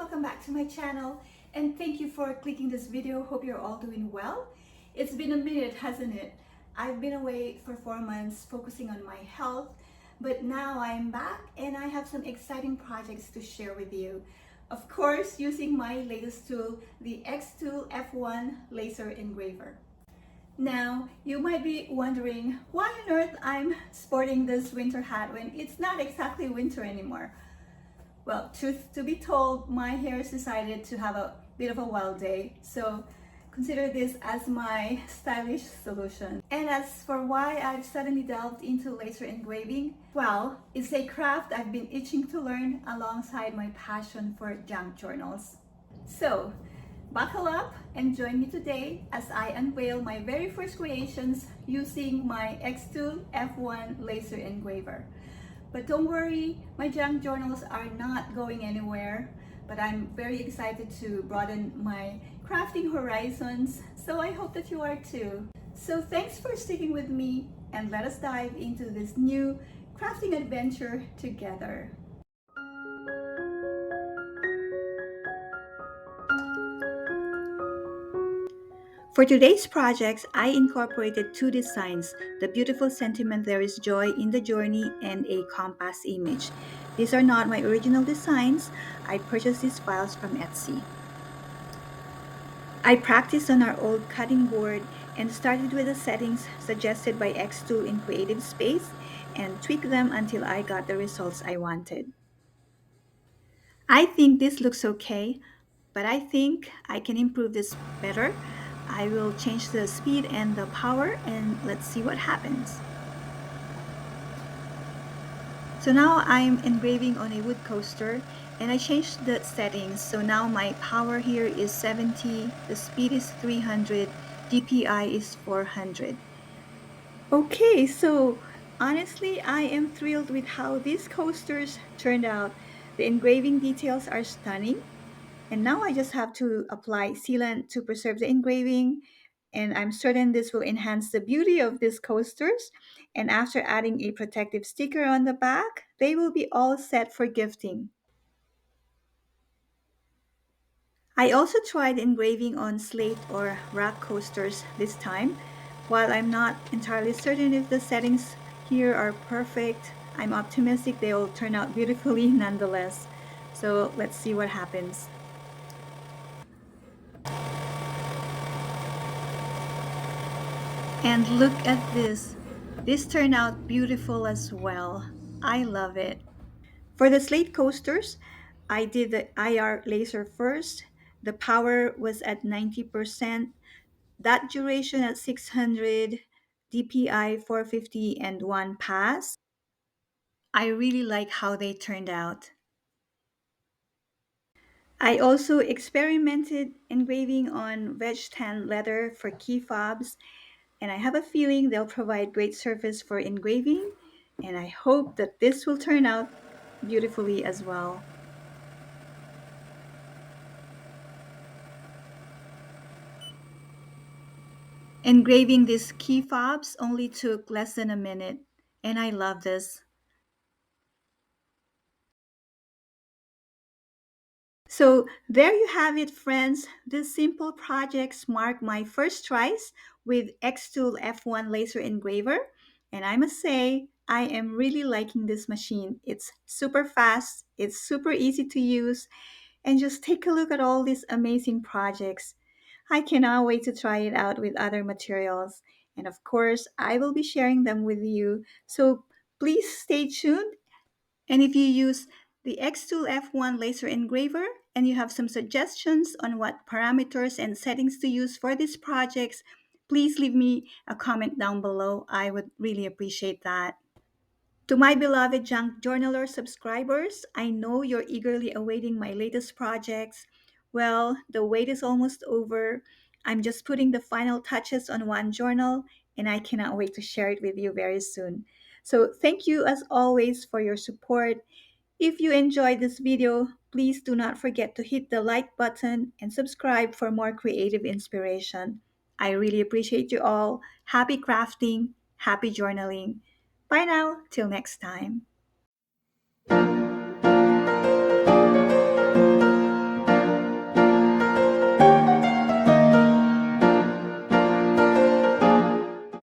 welcome back to my channel and thank you for clicking this video. Hope you're all doing well. It's been a minute, hasn't it? I've been away for 4 months focusing on my health, but now I'm back and I have some exciting projects to share with you. Of course, using my latest tool, the XTOOL F1 laser engraver. Now, you might be wondering why on earth I'm sporting this winter hat when it's not exactly winter anymore. Well, truth to be told, my hair has decided to have a bit of a wild day, so consider this as my stylish solution. And as for why I've suddenly delved into laser engraving, well, it's a craft I've been itching to learn alongside my passion for junk journals. So, buckle up and join me today as I unveil my very first creations using my XTOOL F1 laser engraver. But don't worry, my junk journals are not going anywhere, but I'm very excited to broaden my crafting horizons, so I hope that you are too. So thanks for sticking with me and let us dive into this new crafting adventure together. For today's projects, I incorporated two designs, the beautiful sentiment "There is joy in the journey" and a compass image. These are not my original designs. I purchased these files from Etsy. I practiced on our old cutting board and started with the settings suggested by XTOOL in Creative Space and tweaked them until I got the results I wanted. I think this looks okay, but I think I can improve this better. I will change the speed and the power and let's see what happens. So now I'm engraving on a wood coaster and I changed the settings. So now my power here is 70, the speed is 300, DPI is 400. Okay, so honestly, I am thrilled with how these coasters turned out. The engraving details are stunning. And now I just have to apply sealant to preserve the engraving. And I'm certain this will enhance the beauty of these coasters. And after adding a protective sticker on the back, they will be all set for gifting. I also tried engraving on slate or rock coasters this time. While I'm not entirely certain if the settings here are perfect, I'm optimistic they will turn out beautifully nonetheless. So let's see what happens. And look at this. This turned out beautiful as well. I love it. For the slate coasters, I did the IR laser first. The power was at 90%. That duration at 600, DPI 450, and one pass. I really like how they turned out. I also experimented engraving on veg tan leather for key fobs, and I have a feeling they'll provide great surface for engraving, and I hope that this will turn out beautifully as well. Engraving these key fobs only took less than a minute, and I love this. So there you have it, friends. These simple projects mark my first tries with XTOOL F1 laser engraver. And I must say, I am really liking this machine. It's super fast, it's super easy to use, and just take a look at all these amazing projects. I cannot wait to try it out with other materials. And of course, I will be sharing them with you. So please stay tuned, and if you use the XTOOL F1 laser engraver and you have some suggestions on what parameters and settings to use for these projects, please leave me a comment down below. I would really appreciate that. To my beloved Junk Journaler subscribers, I know you're eagerly awaiting my latest projects. Well, the wait is almost over. I'm just putting the final touches on one journal, and I cannot wait to share it with you very soon. So, thank you as always for your support. If you enjoyed this video, please do not forget to hit the like button and subscribe for more creative inspiration. I really appreciate you all. Happy crafting, happy journaling. Bye now, till next time.